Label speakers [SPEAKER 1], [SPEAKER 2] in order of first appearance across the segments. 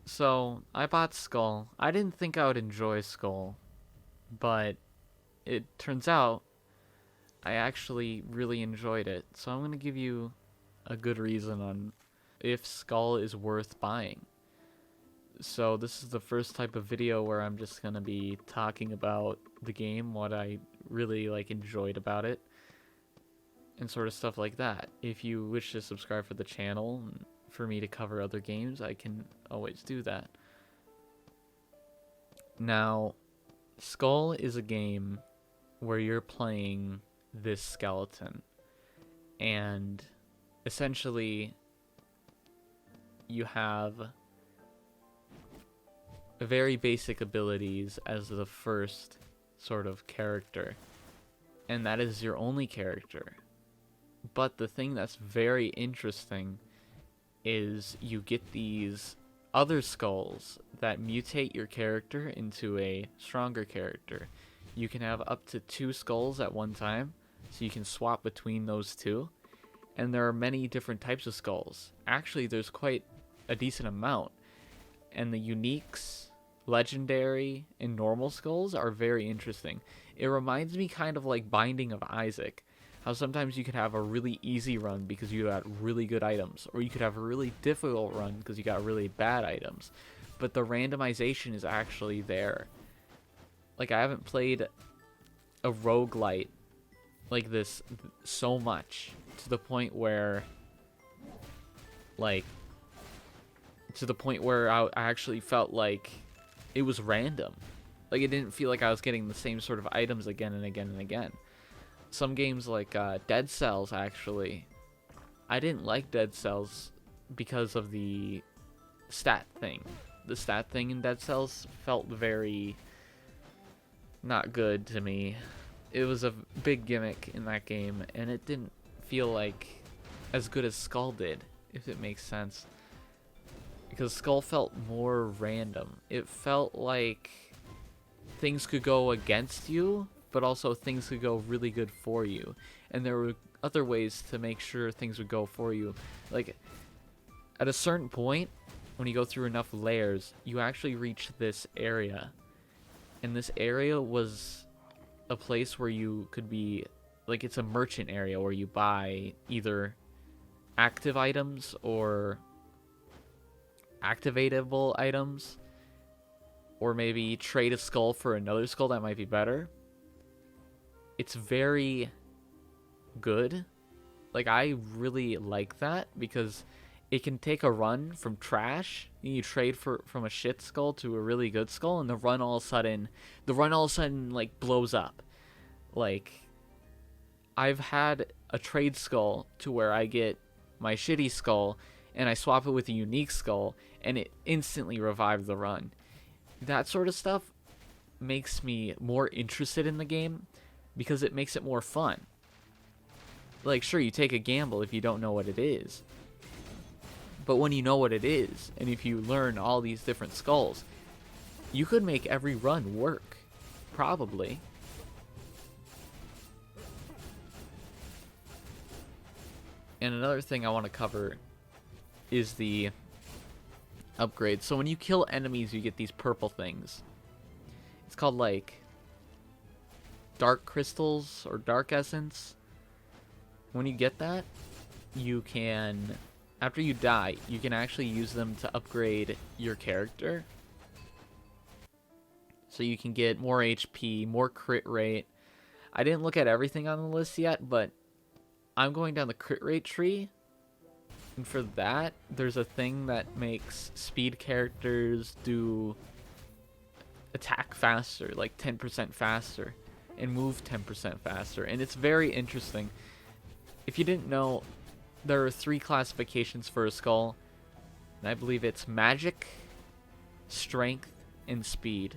[SPEAKER 1] So, I bought Skull. I didn't think I would enjoy Skull, but it turns out I actually really enjoyed it. So, I'm going to give you a good reason on if Skull is worth buying. So, this is the first type of video where I'm just going to be talking about the game, what I really enjoyed about it, and sort of stuff like that. If you wish to subscribe for the channel and for me to cover other games, I can always do that. Now, Skull is a game where you're playing this skeleton, and essentially you have very basic abilities as the first sort of character, and that is your only character. But the thing that's very interesting is you get these other skulls that mutate your character into a stronger character. You can have up to 2 skulls at one time, so you can swap between those two. And there are many different types of skulls. Actually, there's quite a decent amount. And the uniques, legendary, and normal skulls are very interesting. It reminds me kind of like Binding of Isaac. How sometimes you could have a really easy run because you got really good items, or you could have a really difficult run because you got really bad items. But the randomization is actually there. Like, I haven't played a roguelite like this so much, to the point where I actually felt like it was random. Like, it didn't feel like I was getting the same sort of items again and again and again. Some games like Dead Cells, actually, I didn't like Dead Cells because of the stat thing. The stat thing in Dead Cells felt very not good to me. It was a big gimmick in that game, and it didn't feel like as good as Skull did, if it makes sense. Because Skull felt more random. It felt like things could go against you, but also things could go really good for you. And there were other ways to make sure things would go for you. Like, at a certain point, when you go through enough layers, you actually reach this area. And this area was a place where you could be, like, it's a merchant area where you buy either active items or activatable items, or maybe trade a skull for another skull that might be better. It's very good. Like, I really like that because it can take a run from trash, and you trade from a shit skull to a really good skull, and the run all of a sudden like blows up. Like, I've had a trade skull to where I get my shitty skull and I swap it with a unique skull, and it instantly revived the run. That sort of stuff makes me more interested in the game because it makes it more fun. Like, sure, you take a gamble if you don't know what it is, but when you know what it is, and if you learn all these different skulls, you could make every run work, probably. And another thing I want to cover is the upgrades. So when you kill enemies, you get these purple things. It's called, like, dark crystals or dark essence. When you get that, you can, after you die, you can actually use them to upgrade your character. So you can get more HP, more crit rate. I didn't look at everything on the list yet, but I'm going down the crit rate tree. And for that, there's a thing that makes speed characters do attack faster, like 10% faster, and move 10% faster. And it's very interesting. If you didn't know, there are 3 classifications for a skull. And I believe it's magic, strength, and speed.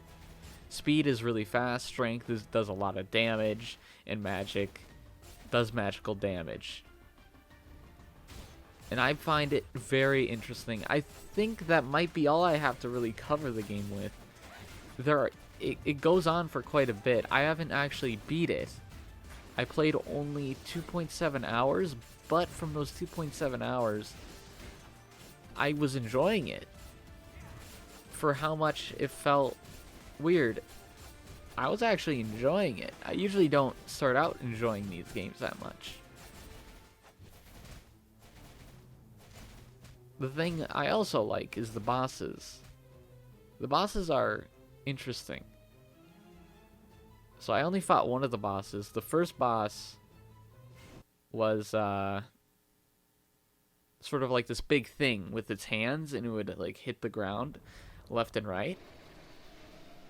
[SPEAKER 1] Speed is really fast, strength does a lot of damage, and magic does magical damage. And I find it very interesting. I think that might be all I have to really cover the game with. It goes on for quite a bit. I haven't actually beat it. I played only 2.7 hours, but from those 2.7 hours, I was enjoying it. for how much it felt weird, I was actually enjoying it. I usually don't start out enjoying these games that much. The thing I also like is the bosses. The bosses are interesting. So I only fought one of the bosses. The first boss was sort of like this big thing with its hands, and it would like hit the ground left and right.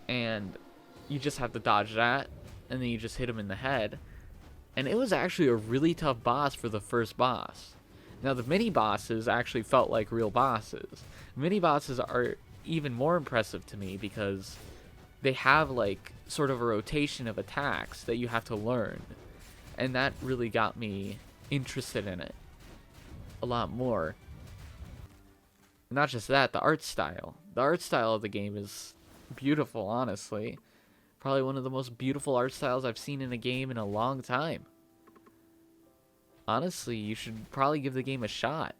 [SPEAKER 1] And you just have to dodge that, and then you just hit him in the head. And it was actually a really tough boss for the first boss. Now, the mini-bosses actually felt like real bosses. Mini-bosses are even more impressive to me because they have, like, sort of a rotation of attacks that you have to learn. And that really got me interested in it a lot more. Not just that, the art style. The art style of the game is beautiful, honestly. Probably one of the most beautiful art styles I've seen in a game in a long time. Honestly, you should probably give the game a shot.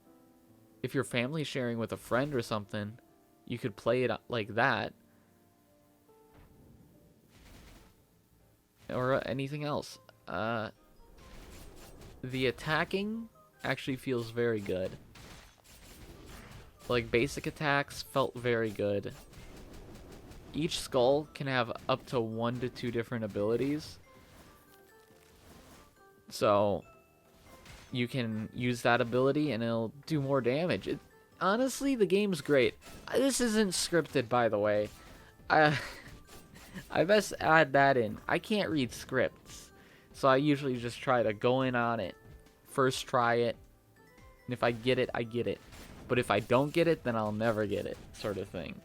[SPEAKER 1] If your family's sharing with a friend or something, you could play it like that. Or anything else. The attacking actually feels very good. Like, basic attacks felt very good. Each skull can have up to 1 to 2 different abilities. So you can use that ability and it'll do more damage. Honestly, the game's great. This isn't scripted, by the way. I best add that in. I can't read scripts, so I usually just try to go in on it, first try it, and if I get it, I get it. But if I don't get it, then I'll never get it, sort of thing.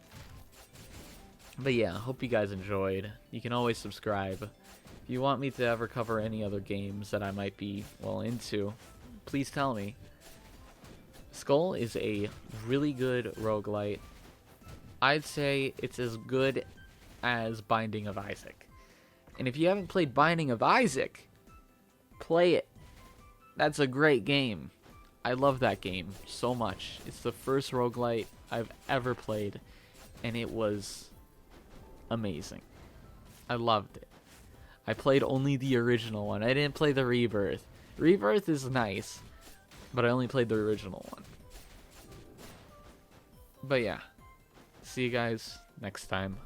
[SPEAKER 1] But yeah, hope you guys enjoyed. You can always subscribe. If you want me to ever cover any other games that I might be, well, into, please tell me. Skul is a really good roguelite. I'd say it's as good as Binding of Isaac. And if you haven't played Binding of Isaac, play it. That's a great game. I love that game so much. It's the first roguelite I've ever played, and it was amazing. I loved it. I played only the original one. I didn't play the Rebirth. Rebirth is nice, but I only played the original one. But yeah, see you guys next time.